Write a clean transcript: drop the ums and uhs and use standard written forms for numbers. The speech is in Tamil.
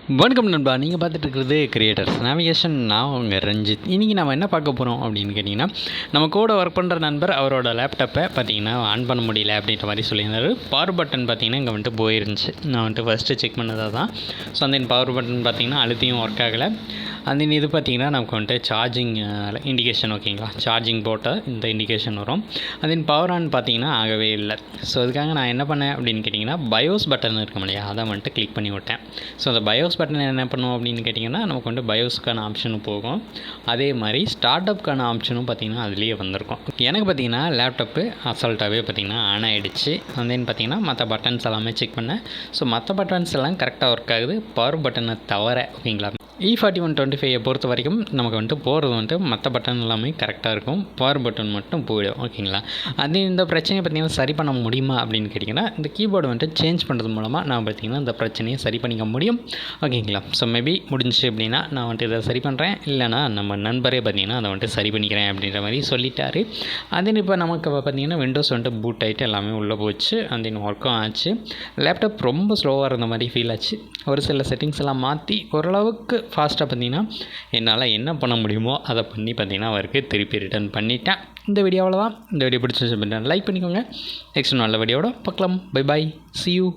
வணக்கம் நண்பா, நீங்கள் பார்த்துட்டு இருக்கிறது கிரியேட்டர்ஸ் நேவிகேஷன். நான் உங்கள் ரஞ்சித். இன்றைக்கி நம்ம என்ன பார்க்க போகிறோம் அப்படின்னு கேட்டிங்கன்னா, நம்ம கூட ஒர்க் பண்ணுற நண்பர் அவரோட லேப்டாப்பை பார்த்திங்கன்னா ஆன் பண்ண முடியல அப்படின்ற மாதிரி சொல்லியிருந்தார். பவர் பட்டன் பார்த்திங்கன்னா இங்கே வந்துட்டு போயிருந்துச்சு. நான் வந்துட்டு ஃபஸ்ட்டு செக் பண்ணதாக தான். ஸோ அந்த பவர் பட்டன் பார்த்திங்கன்னா அழுத்தியும் ஒர்க் ஆகலை. அந்த இது பார்த்திங்கன்னா நமக்கு வந்துட்டு சார்ஜிங் இண்டிகேஷன், ஓகேங்களா, சார்ஜிங் போட்டால் இந்த இண்டிகேஷன் வரும். அதன் பவர் ஆன் பார்த்திங்கன்னா ஆகவே இல்லை. ஸோ அதுக்காக நான் என்ன பண்ணேன் அப்படின்னு கேட்டிங்கன்னா, பயோஸ் பட்டன் இருக்கும் இல்லையா, அதை வந்துட்டு கிளிக் பண்ணி விட்டேன். ஸோ அந்த பயோஸ் பட்டன் என்ன பண்ணுவோம் அப்படின்னு கேட்டிங்கன்னா, நமக்கு வந்து பயோஸ்க்கான ஆப்ஷனும் போகும். அதே மாதிரி ஸ்டார்ட் அப்க்கான ஆப்ஷனும் பார்த்திங்கன்னா அதுலேயே வந்திருக்கும். எனக்கு பார்த்திங்கன்னா லேப்டாப்பு அசால்ட்டாகவே பார்த்திங்கன்னா ஆன் ஆகிடுச்சு. தென் பார்த்திங்கன்னா மற்ற பட்டன்ஸ் எல்லாமே செக் பண்ணேன். ஸோ மற்ற பட்டன்ஸ் எல்லாம் கரெக்டாக ஒர்க் ஆகுது, பவர் பட்டனை தவிர, ஓகேங்களா. E4125 பொறுத்த வரைக்கும் நமக்கு வந்துட்டு போகிறது வந்துட்டு மற்ற பட்டன் எல்லாமே கரெக்டாக இருக்கும், பவர் பட்டன் மட்டும் போயிடும், ஓகேங்களா. அது இந்த பிரச்சனையை பார்த்திங்கன்னா சரி பண்ண முடியுமா அப்படின்னு கேட்டிங்கன்னா, இந்த கீபோர்டு வந்துட்டு சேஞ்ச் பண்ணுறது மூலமாக நான் பார்த்திங்கன்னா இந்த பிரச்சனையை சரி பண்ணிக்க முடியும், ஓகேங்களா. ஸோ மேபி முடிஞ்சிச்சு அப்படின்னா நான் வந்துட்டு இதை சரி பண்ணுறேன், இல்லைனா நம்ம நண்பரே பார்த்திங்கன்னா அதை வந்துட்டு சரி பண்ணிக்கிறேன் அப்படின்ற மாதிரி சொல்லிட்டாரு. அதே இப்போ நமக்கு பார்த்திங்கன்னா விண்டோஸ் வந்துட்டு பூட் ஆகிட்டு எல்லாமே உள்ளே போச்சு. அந்த ஒர்க்கும் ஆச்சு. லேப்டாப் ரொம்ப ஸ்லோவாக இருந்த மாதிரி ஃபீல் ஆச்சு. ஒரு சில செட்டிங்ஸ் எல்லாம் மாற்றி ஓரளவுக்கு ஃபாஸ்ட்டாக பார்த்திங்கன்னா என்னால் என்ன பண்ண முடியுமோ அதை பண்ணி பார்த்திங்கன்னா அவருக்கு திருப்பி ரிட்டர்ன் பண்ணிட்டேன். இந்த வீடியோவில் தான். இந்த வீடியோ பிடிச்சிருச்சு அப்படின்னா லைக் பண்ணிக்கோங்க. நெக்ஸ்ட் நல்ல வீடியோவோட பார்க்கலாம். Bye bye, see you.